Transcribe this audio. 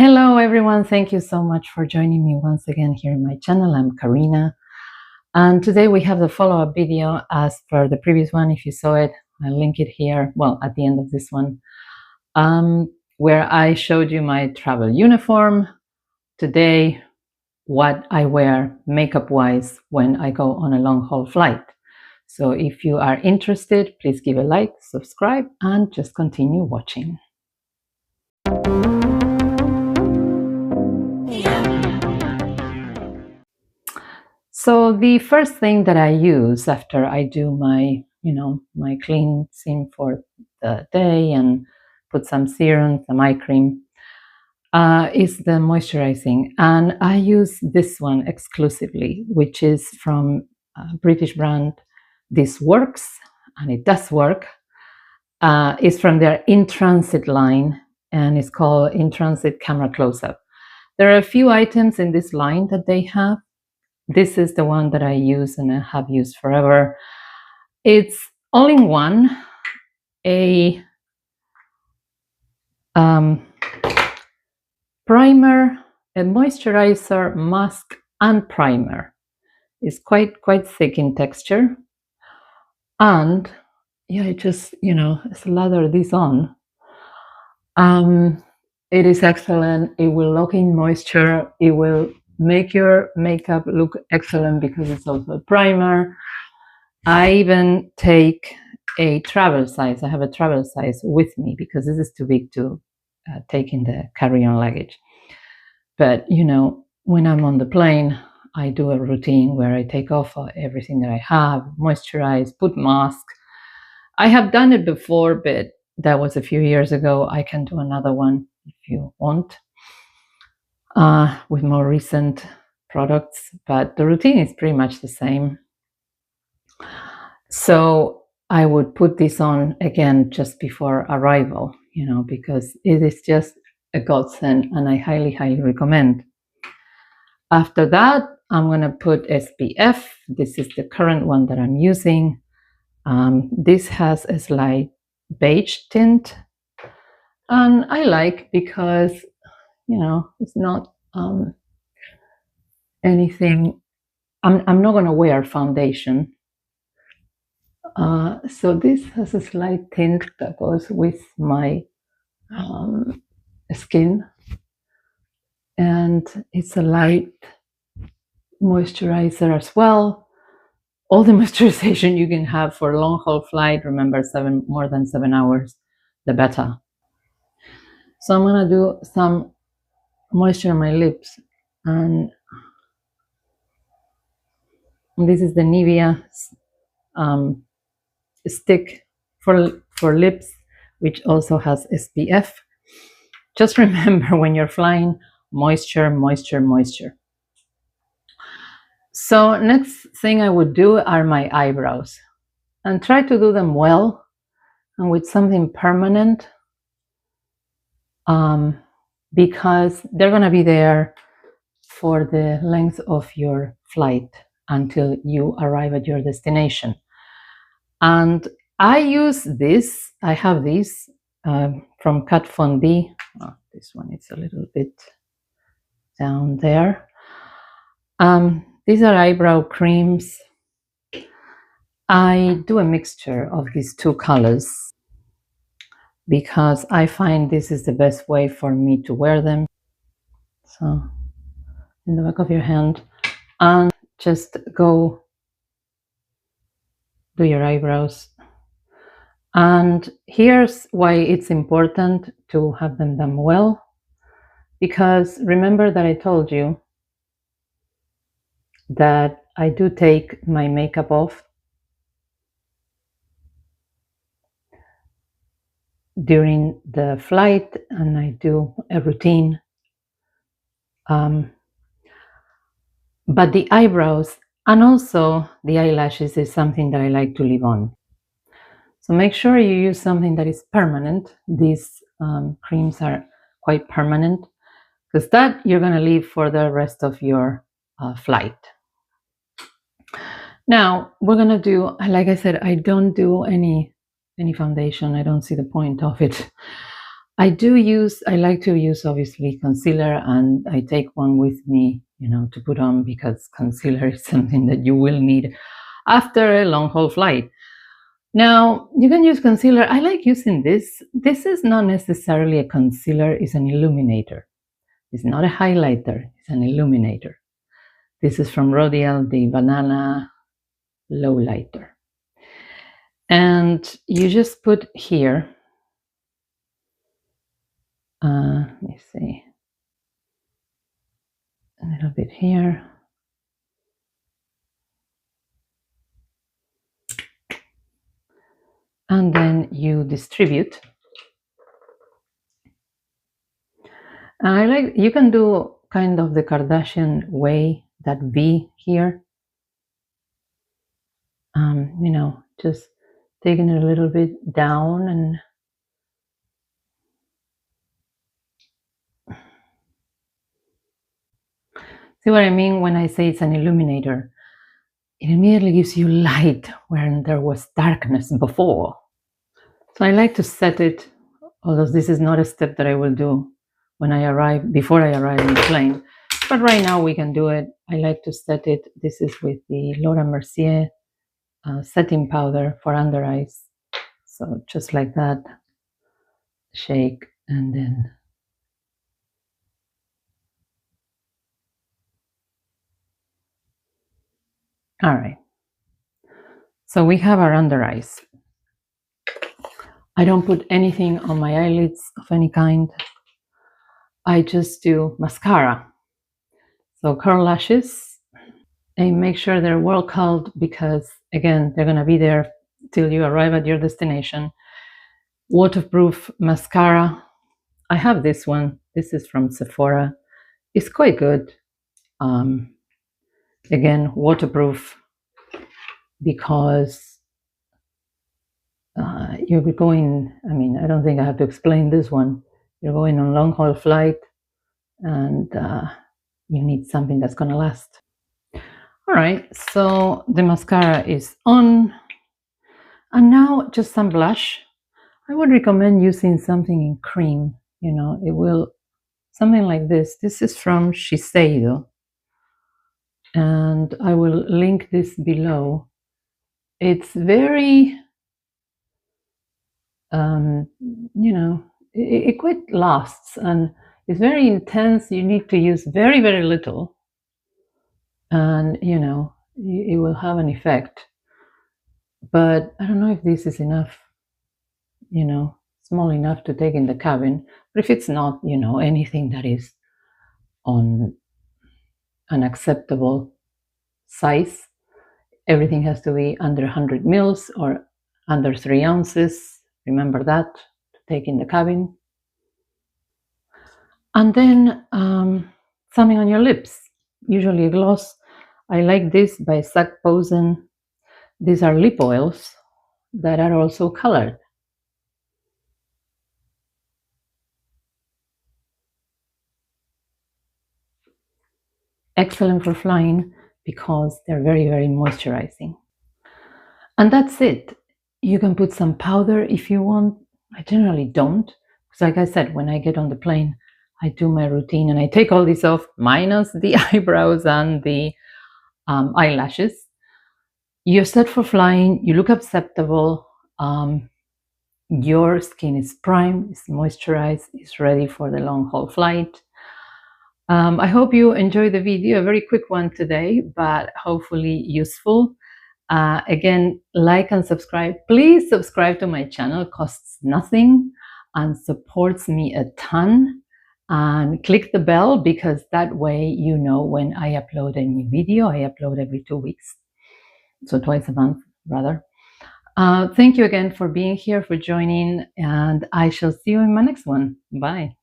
Hello everyone, thank you so much for joining me once again here in my channel. I'm Karina, and today we have the follow-up video as per the previous one. If you saw it, I'll link it here, well, at the end of this one, where I showed you my travel uniform. Today, what I wear makeup-wise when I go on a long-haul flight. So if you are interested, please give a like, subscribe, and just continue watching. So the first thing that I use after I do my, my cleansing for the day and put some serum, some eye cream, is the moisturizing. And I use this one exclusively, which is from a British brand. This works, and it does work. It's from their In Transit line, and it's called In Transit Camera Close-Up. There are a few items in this line that they have. This is the one that I use and I have used forever. It's all in one, a primer, a moisturizer, mask, and primer. It's quite thick in texture. And yeah, I just, slather this on. It is excellent. It will lock in moisture. It will make your makeup look excellent because it's also a primer. I even take a travel size. I have a travel size with me because this is too big to take in the carry-on luggage. But, when I'm on the plane, I do a routine where I take off everything that I have, moisturize, put mask. I have done it before, but that was a few years ago. I can do another one if you want, with more recent products, but the routine is pretty much the same. So I would put this on again just before arrival, because it is just a godsend and I highly recommend. After that, I'm going to put SPF. This is the current one that I'm using. This has a slight beige tint, and I like because, it's not anything. I'm not going to wear foundation. So this has a slight tint that goes with my skin, and it's a light moisturizer as well. All the moisturization you can have for a long haul flight. Remember, more than 7 hours, the better. So I'm gonna do some moisture on my lips, and this is the Nivea stick for lips, which also has SPF. Just remember, when you're flying, moisture. So next thing I would do are my eyebrows, and try to do them well and with something permanent, because they're going to be there for the length of your flight until you arrive at your destination. And I use this. I have these from Kat Von D. Oh, this one is a little bit down there. These are eyebrow creams. I do a mixture of these two colors because I find this is the best way for me to wear them. So in the back of your hand, and just go do your eyebrows. And here's why it's important to have them done well, because remember that I told you that I do take my makeup off during the flight, and I do a routine. But the eyebrows and also the eyelashes is something that I like to leave on. So make sure you use something that is permanent. These creams are quite permanent, because that you're going to leave for the rest of your flight. Now we're going to do, like I said, I don't do any foundation. I don't see the point of it. I like to use obviously concealer, and I take one with me, to put on, because concealer is something that you will need after a long haul flight. Now, you can use concealer. I like using this. This is not necessarily a concealer, it's an illuminator. It's not a highlighter, it's an illuminator. This is from Rodial, the Banana Lowlighter. And you just put here, let me see, a little bit here. And then you distribute. And you can do kind of the Kardashian way, that V here. Just taking it a little bit down and see what I mean when I say it's an illuminator. It immediately gives you light when there was darkness before. So I like to set it, although this is not a step that I will do before I arrive in the plane. But right now we can do it. I like to set it. This is with the Laura Mercier setting powder for under eyes. So just like that, shake, and then all right. So we have our under eyes. I don't put anything on my eyelids of any kind. I just do mascara. So curl lashes, and make sure they're well curled, because again, they're gonna be there till you arrive at your destination. Waterproof mascara. I have this one. This is from Sephora. It's quite good. Again, waterproof, because you're going, I don't think I have to explain this one. You're going on a long haul flight, and you need something that's going to last. All right, so the mascara is on. And now just some blush. I would recommend using something in cream. It will, something like this. This is from Shiseido, and I will link this below. It's very, it quite lasts, and it's very intense. You need to use very, very little, and it will have an effect. But I don't know if this is enough, small enough to take in the cabin. But if it's not, anything that is on an acceptable size, everything has to be under 100 mils or under 3 ounces. Remember that, to take in the cabin. And then something on your lips, usually a gloss. I like this by Zac Posen. These are lip oils that are also colored. Excellent for flying, because they're very, very moisturizing. And that's it. You can put some powder if you want. I generally don't, because like I said, when I get on the plane, I do my routine and I take all this off, minus the eyebrows and the eyelashes. You're set for flying. You look acceptable. Your skin is primed, it's moisturized, it's ready for the long haul flight. I hope you enjoyed the video, a very quick one today, but hopefully useful. Again, like and subscribe. Please subscribe to my channel, costs nothing and supports me a ton. And click the bell, because that way you know when I upload a new video. I upload every 2 weeks, so twice a month rather. Thank you again for being here, for joining, and I shall see you in my next one. Bye.